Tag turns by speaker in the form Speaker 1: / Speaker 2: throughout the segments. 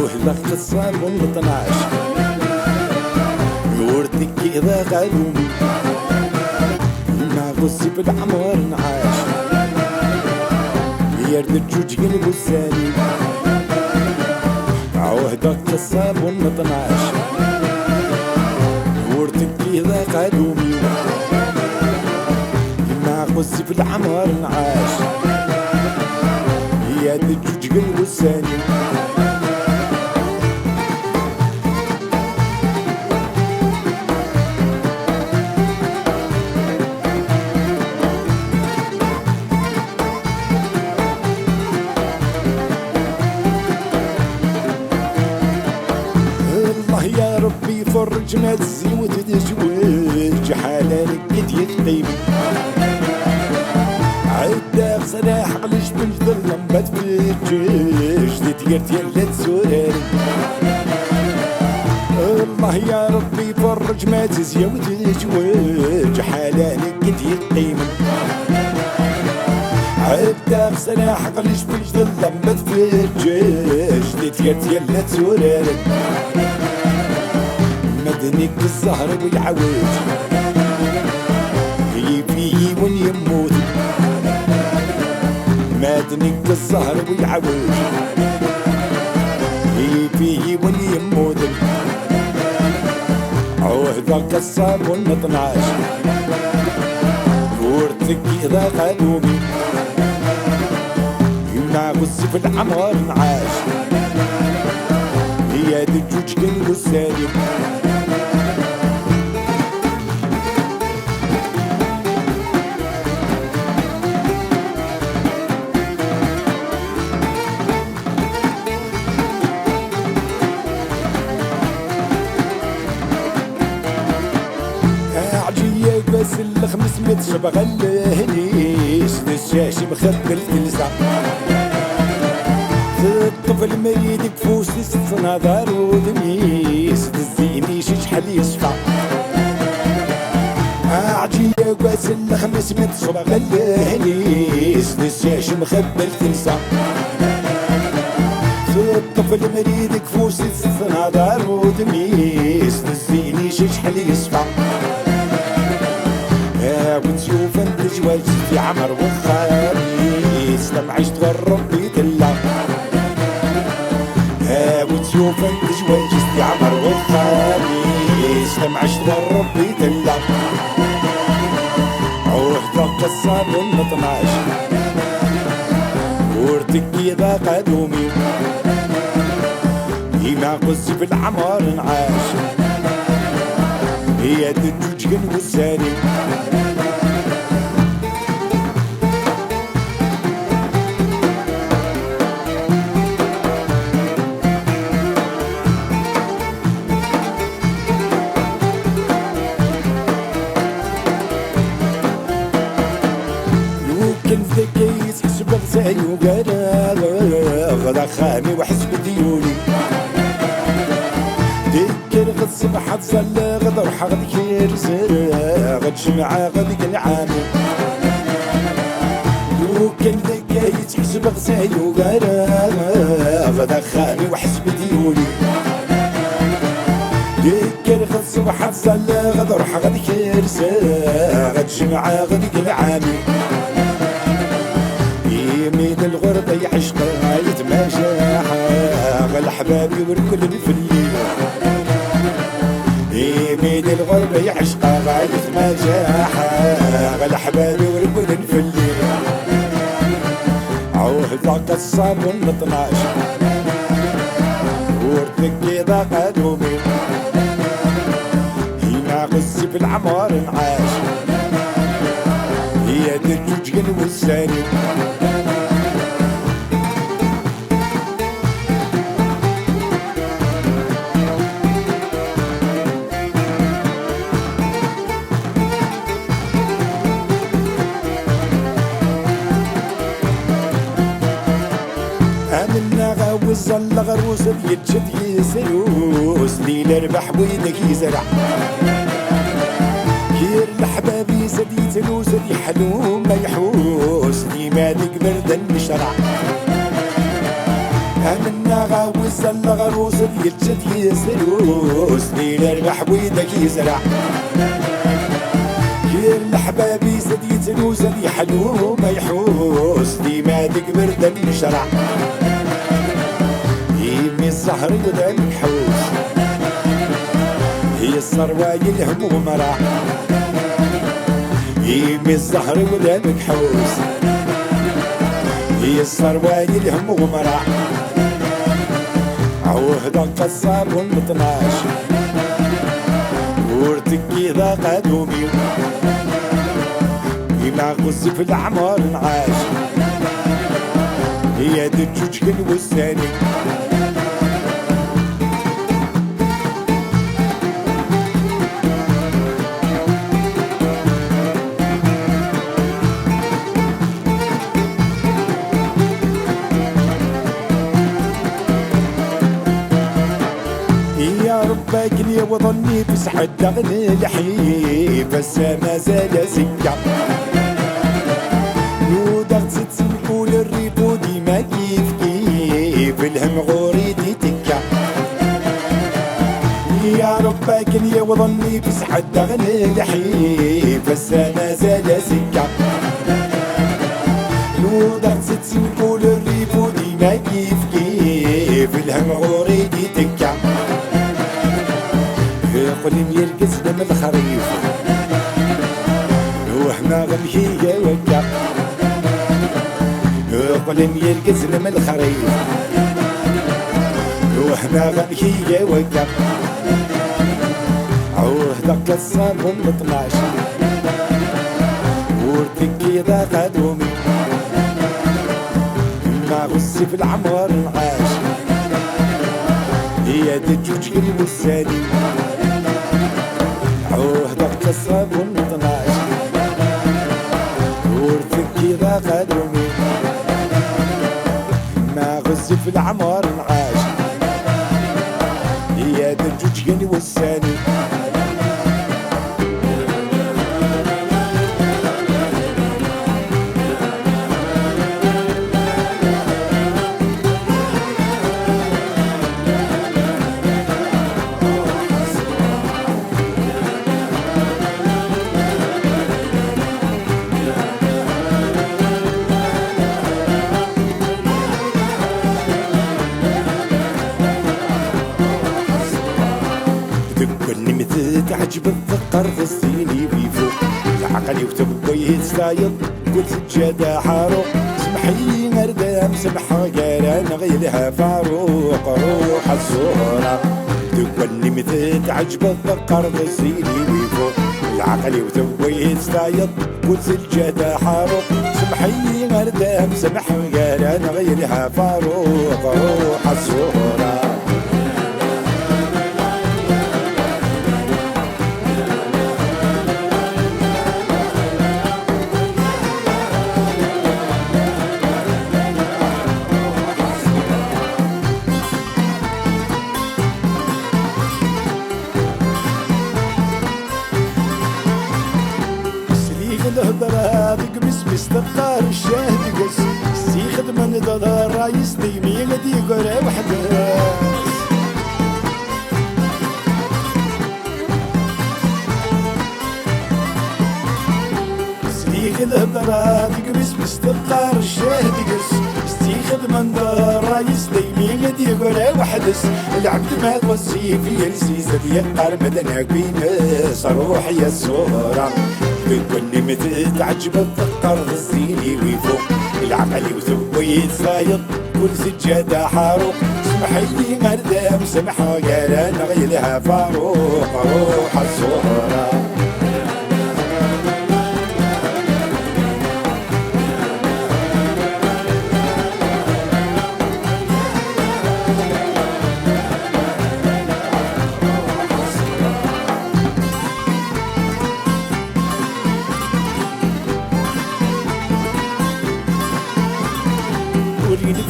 Speaker 1: عوهلك قصة من 12 يورتك إذا قالومي ما غصي بالعمر نعاش يرد الجوج قلب الثاني عوهلك قصة من 12 يورتك إذا قالومي ما غصي بالعمر نعاش يرد الجوج قلب الثاني يا ربي فرج ما تزي وتتزوج حالك قد يقيم عدا صلاح قلش بنجدر لما تفجج تتقرت يلا تسوراني الله يا ربي فرج ما تزي وتتزوج حالك قد يقيم عدا صلاح قلش بنجدر لما تفجج تتقرت يلا تسوراني مدنك الزهر والعوج يبي ون يموت مدنك الزهر والعوج يبي ون يموت عوهدك قصاب ون 12 ورتك إذا قالومي يمنع غصي في العمر نعاش هي دي الجوج قلب السالم بس الخمس متشبغ الهنيش للشاش مخبل تلسع الطفل مريد كفوس لسنا دار ودميس الزينيش شحال يشفع عجية بس الخمس متشبغ الهنيش للشاش مخبل تلسع الطفل مريد كفوس لسنا دار ودميس الزينيش شحال يشفع وتشوف انت جواج في عمر وخميس لما عشت غرب بيت الله وتشوف انت جواج في عمر وخميس لما عشت غرب بيت الله عوهدك قصة من 12 ورتك إذا قدومي ما قصي في العمر نعاش هي الدجوج قلب الثاني كنت حسب غزاي وقرا غدا خامي وحسب ديولي ديكر غد صبح تصلى غدا روح غد كيرسر غد جمعة غد كنعامي وكان ذكاي تحسب غزاي وقرا غدا خامي وحسب ديولي ديكر غد صبح تصلى غدا روح غد كيرسر غد جمعة غد كنعامي يمين الغربة يعشق يتماشى غل حبابي والكل الفلي يمين الغربة يعشق يتماشى غل حبابي والكل الفلي عوهدك قصاب من 12 ورتك إذا قدومي هنا غصي في العمر نعاش هي دجوج قلب الثاني امنا غاوز الغروس بيتشد يسروس ليل ربح ويدك يزرع كير الحبابي سدي تلوس دي حلو ما يحوس دي مالك برد المشرع منا غاوز الغروس يلجد يسلوس ليل ربح ويدك يزرع كير الحباب يزد يتلوز يحلو ما يحوس ديما تكبر دم شرع يمي الزهر قدامك حوس هي الثروة يلهم مرع يمي الزهر قدامك حوس هي الثروة يلهم ومرع عوهدا قصاب ونطناش ورتكي ذا قدومي يما غز في العمار نعاش هي دجوج كل والثاني باكن يا وظني بسحد دغني الحي بس ما زال سكة نودغ ست نقول الريبو ديما كيف كيف الهم غوريدي تكا يا رب باكن يا وظني بسحد دغني الحي بس ما زال سكة نودغ ست نقول الريبو ديما كيف كيف الهم غوريدي تكا قولي يرقص دم الخريف وحنا غنهيجا وكا قولي يرقص دم الخريف وحنا غنهيجا وكا عوه دق الصابون مطناش ورتكي ذا قدومي ما غصي في العمر نعاش هي دجوج كل والثاني عوه دق الصابون مطناش ورتكي ذا قدومي ما غزي في العمر نعاش هي دجوج كل والثاني كل مثل تعجب الذكر في الصيني بيفوق العقل وتبقى يتسايط قلت الجدا حاروق سمحي مردام سمحة قال نغيلها فاروق روح الصورة كل مثل تعجب الذكر في الصيني بيفوق العقل وتبقى يتسايط قلت الجدا حاروق سمحي مردام سمحة قال نغيلها فاروق روح الصورة الهضرة تقمس مستقطار الشاهد قس سيخد من ضد الرايس ديمي غدي قرا وحده سيخد الهضرة تقمس مستقطار الشاهد قس سيخد من ضد الرايس ديمي غدي قرا وحدس العبد ما توصي في السيسة يقار مدنا كوينس روح يا الصورة كل مثل تعجب الذكر الزيني ويفوق العقل وثب يتصايد كل سجادة حاروق سمحي لي مردام سمحة قال نغيلها فاروق روح الصورة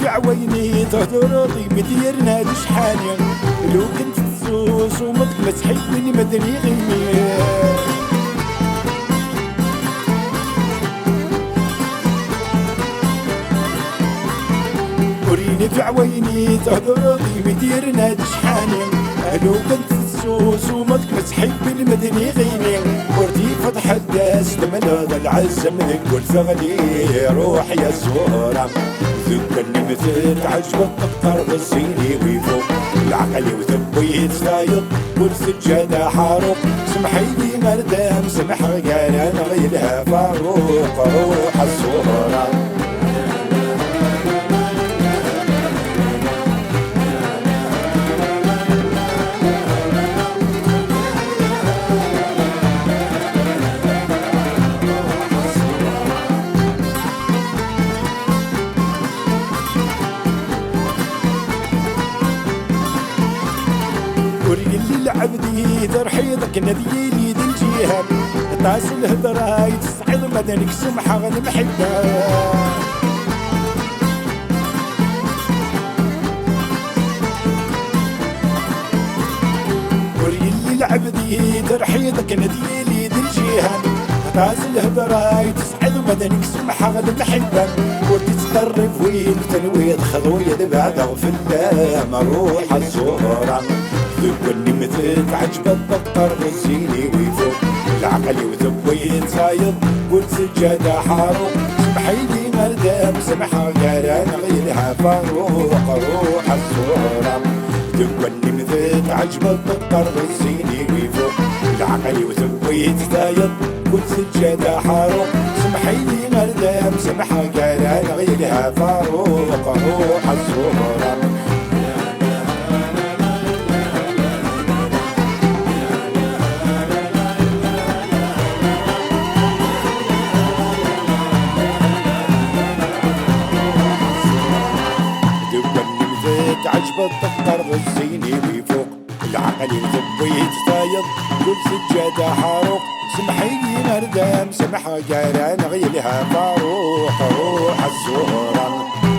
Speaker 1: في عويني تهدر طيب ديرنا دي شحالي لو كنت تسوس ومضك مسحيني مدني غني وريني نفع ويني تهضر ضيمي ديرنا دشحاني ألو كنت السوس ومضك مسحب المدني غيني ورتي فتح الداس تملا العزة من كل فغلي روح يا صورة ذكر مثل عجبك تقطر بالصيني ويفوق العقل وثبيت ستايل والسجادة حاروق سمحي لي مردام سمح قال انا غيرها فاروق روح الصورة اللي العبدي ترحيضك نديلي ذي الجهة طاس الهدرة يتصعد مدنك سمحة المحبة اللي العبدي ترحيضك نديلي ذي الجهة طاس الهدرة يتصعد مدنك سمحة المحبة وتتقرب وين تنويض خذوية بعد غفلة مروح الصورة ذكرني مثل عجبة الضبطر غزيني ويفوق العقل وثبيت صايد قلت سجادة حاروق سمحي لي مردام سمحة قال انا غيرها فاروق روح الصورة ذكرني مثل عجبة الضبطر غزيني ويفوق العقل وثبيت صايد قلت سجادة حاروق سمحي لي مردام سمحة قال انا غيرها فاروق روح الصورة عجبة تختار غزيني ويفوق العقل يثبيت طايب كل سجادة حاروق سمحي لي مردام سمحة قال انا غيرها فاروق روح الصورة